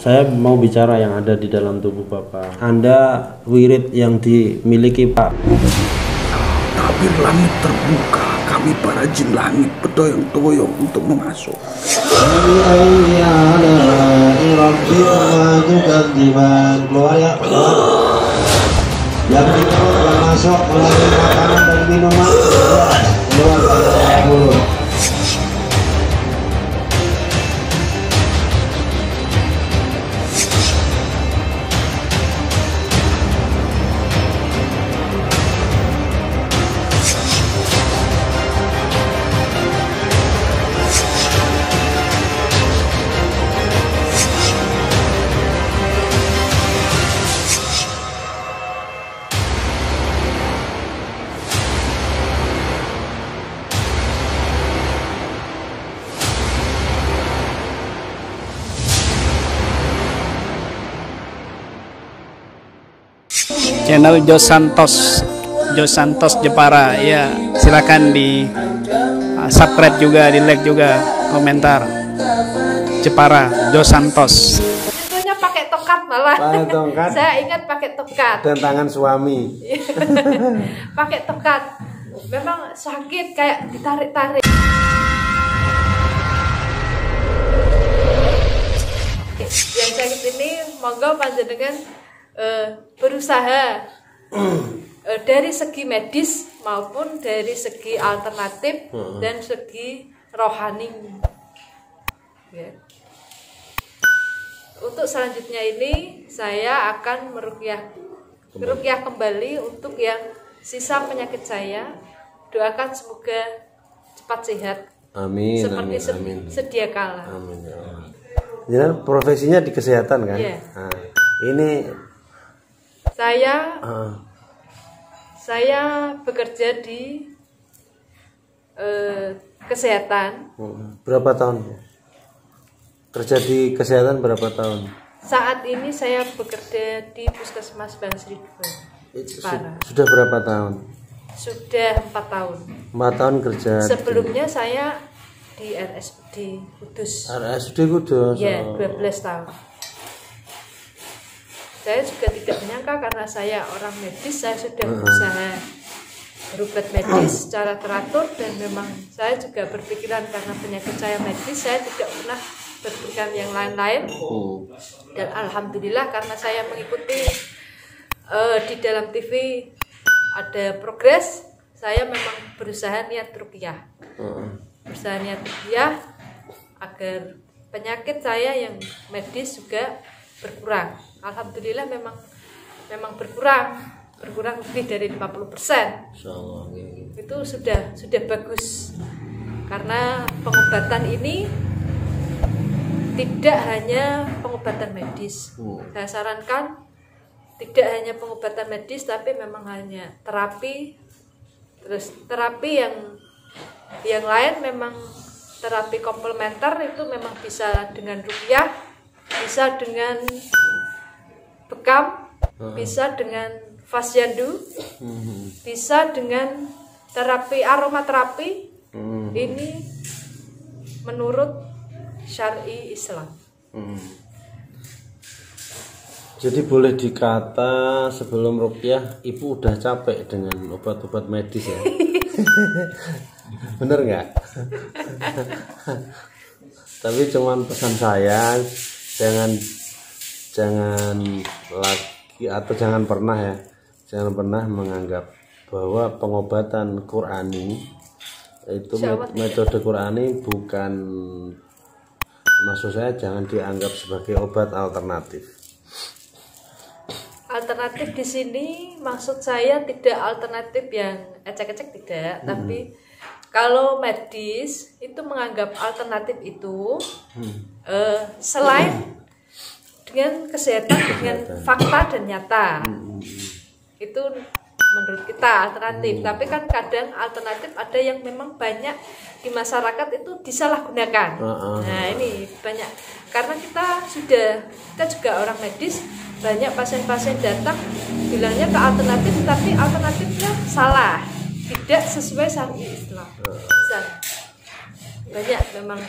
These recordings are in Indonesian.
Saya mau bicara yang ada di dalam tubuh Bapak. Anda wirid yang dimiliki Pak. Tabir langit terbuka, kami para jin langit berdoyong-doyong untuk memasuk. Keluar ya, keluar. Yang minum, yang masuk melalui makanan dan minuman keluar dari mulut. Channel Jos Santos Jepara ya, silakan di subscribe juga, di like juga, komentar. Jepara Jos Santos. Tentunya pakai tokat malah. Pakai tongkat. Saya ingat pakai tokat. Dan tangan suami. Pakai tokat. Memang sakit kayak ditarik-tarik. Yang sakit ini monggo panjenengan berusaha dari segi medis maupun dari segi alternatif dan segi rohani ya. Untuk selanjutnya ini saya akan meruqyah kembali untuk yang sisa penyakit saya. Doakan semoga cepat sehat. Amin. Seperti Amin. sedia kala. Amin. Ya, profesinya di kesehatan kan? Iya. Nah, ini saya bekerja di kesehatan. Berapa tahun? Kerja di kesehatan berapa tahun? Saat ini saya bekerja di Puskesmas Bangsri 2. Sudah berapa tahun? Sudah 4 tahun. 4 tahun kerja. Sebelumnya saya di RSUD Kudus. RSUD Kudus. Ya, 12 tahun. Saya juga tidak menyangka karena saya orang medis, saya sudah berusaha berobat medis secara teratur dan memang saya juga berpikiran karena penyakit saya medis, saya tidak pernah berpikiran yang lain-lain. Dan alhamdulillah karena saya mengikuti di dalam TV ada progres, saya memang berusaha niat ruqyah. Berusaha niat ruqyah agar penyakit saya yang medis juga berkurang. Alhamdulillah memang berkurang lebih dari 50%. Itu sudah bagus. Karena pengobatan ini tidak hanya pengobatan medis. Saya sarankan tidak hanya pengobatan medis tapi memang hanya terapi. Terus terapi yang lain memang terapi komplementer itu memang bisa dengan ruqyah, bisa dengan bekam, bisa dengan fasyandu, bisa dengan terapi aromaterapi. Ini menurut syar'i Islam. Jadi boleh dikata sebelum ruqyah ibu udah capek dengan obat-obat medis ya. Bener nggak? Tapi cuman pesan saya jangan lagi atau jangan pernah menganggap bahwa pengobatan Qur'ani itu metode Qur'ani bukan, maksud saya jangan dianggap sebagai obat alternatif. Alternatif di sini maksud saya tidak alternatif yang ecek-ecek tidak, tapi kalau medis itu menganggap alternatif itu selain dengan kesehatan dengan fakta dan nyata. Itu menurut kita alternatif. Tapi kan kadang alternatif ada yang memang banyak di masyarakat itu disalahgunakan. Nah, ini banyak karena kita juga orang medis, banyak pasien-pasien datang bilangnya ke alternatif tapi alternatifnya salah, tidak sesuai syar'i Islam. Banyak memang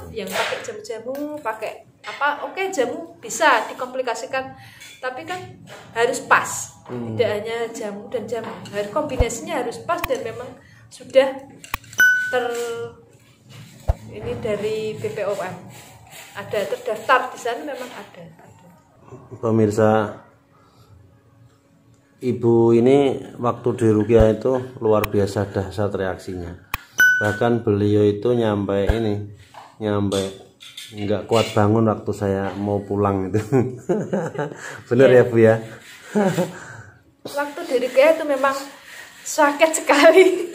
yang pakai jamu-jamu, pakai oke jamu bisa dikomplikasikan, tapi kan harus pas. Tidak hanya jamu dan jamu, harus kombinasinya harus pas dan memang sudah ini dari BPOM ada terdaftar di sana, memang ada. Pemirsa, ibu ini waktu di ruqyah itu luar biasa dahsyat reaksinya. Bahkan beliau itu nyampe nggak kuat bangun waktu saya mau pulang itu. Bener ya Bu ya? Waktu di ruqyah itu memang sakit sekali.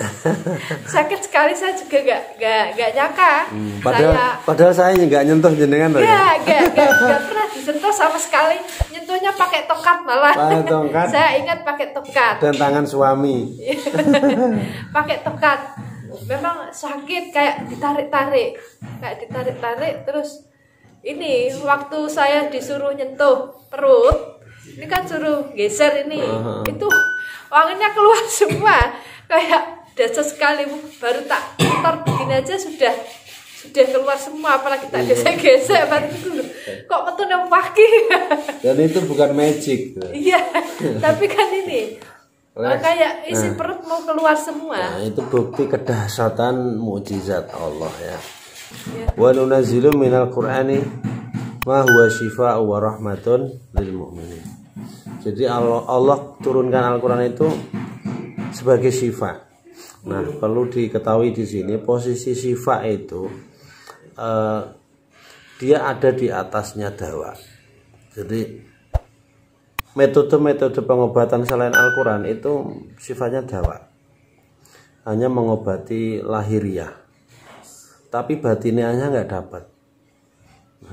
Sakit sekali, saya juga nggak nyangka. Padahal saya nggak nyentuh jenengan loh. Nggak pernah disentuh sama sekali. Nyentuhnya pakai tongkat malah. Pakai tongkat. Saya ingat pakai tongkat. Dan tangan suami. Pakai tongkat. Memang sakit, kayak ditarik-tarik, terus ini waktu saya disuruh nyentuh perut, ini kan suruh geser ini, itu wanginya keluar semua, kayak dahsyat sekali. Baru tak putar begini aja sudah keluar semua, apalagi tak gesek-gesek itu kok metune pagi. Dan itu bukan magic. Iya, tapi kan ini kayak isi perut mau keluar semua. Nah, itu bukti kedahsyatan mukjizat Allah ya. Wa nunazzilu minal Qur'ani ma huwa syifaa'un wa rahmatun lil mu'minin. Jadi Allah turunkan Al-Qur'an itu sebagai syifa. Nah, perlu diketahui di sini posisi syifa itu dia ada di atasnya dawa. Jadi metode-metode pengobatan selain Al-Quran itu sifatnya dawa, hanya mengobati lahiriah, tapi batiniahnya nggak dapat.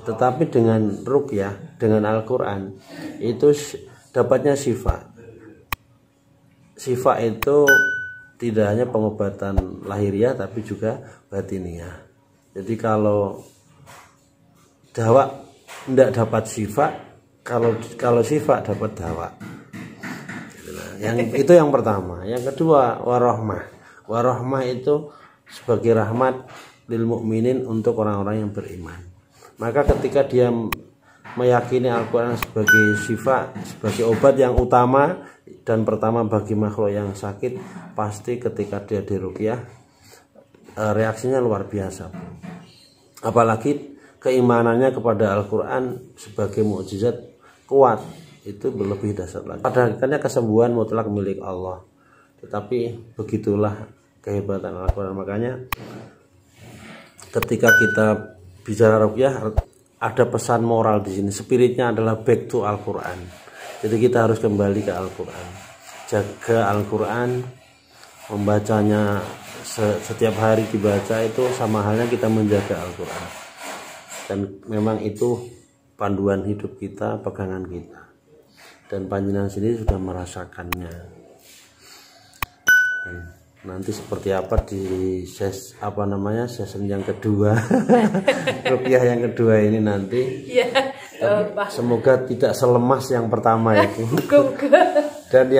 Tetapi dengan ruqyah, dengan Al-Quran itu dapatnya syifa. Syifa itu tidak hanya pengobatan lahiriah tapi juga batiniah. Jadi kalau dawa tidak dapat syifa, kalau syifa dapat dawa. Itu yang pertama. Yang kedua warahmah. Warahmah itu sebagai rahmat lil mukminin, untuk orang-orang yang beriman. Maka ketika dia meyakini Al-Quran sebagai syifa, sebagai obat yang utama dan pertama bagi makhluk yang sakit, pasti ketika dia diruqyah reaksinya luar biasa. Apalagi keimanannya kepada Al-Quran sebagai mukjizat kuat, itu lebih dahsyat lagi. Pada hakikatnya kesembuhan mutlak milik Allah, tetapi begitulah kehebatan Al-Quran. Makanya ketika kita bicara ruqyah ada pesan moral di sini. Spiritnya adalah back to Al-Quran. Jadi kita harus kembali ke Al-Quran, jaga Al-Quran, membacanya setiap hari dibaca, itu sama halnya kita menjaga Al-Quran. Dan memang itu panduan hidup kita, pegangan kita. Dan panjenengan sendiri sudah merasakannya. Nanti seperti apa di season yang kedua, ruqyah yang kedua ini nanti. Semoga tidak selemas yang pertama itu. Dan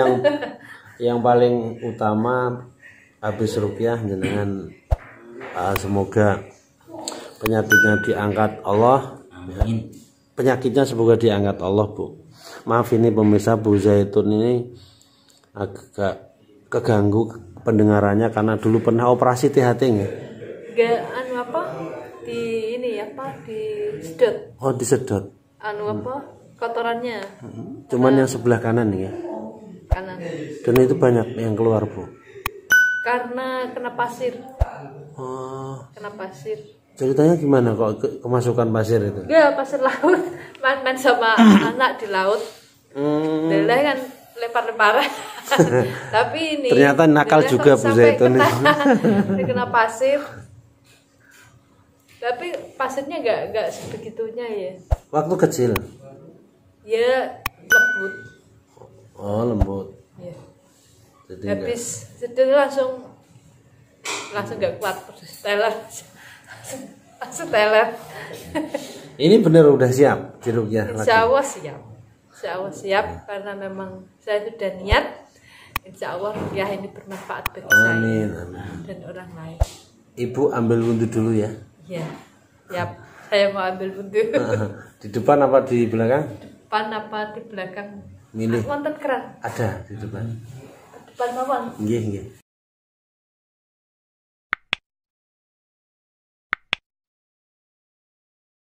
yang paling utama habis ruqyah jenengan semoga penyakitnya diangkat Allah. Penyakitnya semoga diangkat Allah, Bu. Maaf ini pemirsa, Bu Zaitun ini agak keganggu pendengarannya karena dulu pernah operasi THT nggak? Disedot. Oh, disedot. Kotorannya. Cuman yang sebelah kanan nih ya. Kanan. Dan itu banyak yang keluar, Bu. Karena kena pasir. Oh. Kena pasir. Ceritanya gimana kok kemasukan pasir itu? Ya, pasir laut. Main sama anak di laut. Lele kan lempar-lemparan. Tapi ini ternyata nakal juga Bu Zaitun. Kena pasir. Tapi pasirnya nggak sebegitunya ya. Waktu kecil? Ya lembut. Oh, lembut. Ya. Jadi habis itu langsung nggak kuat, langsung teler. Ini benar udah siap di ruqyah lagi? Insya Allah siap karena memang saya sudah niat. Insya Allah ruqyah ini bermanfaat bagi saya dan orang lain. Ibu ambil wudhu dulu ya. Iya, siap. saya mau ambil wudhu. Di depan apa di belakang? Depan apa di belakang? Milih. Wonten keran. Ada di depan. Depan mawon. Nggih, nggih.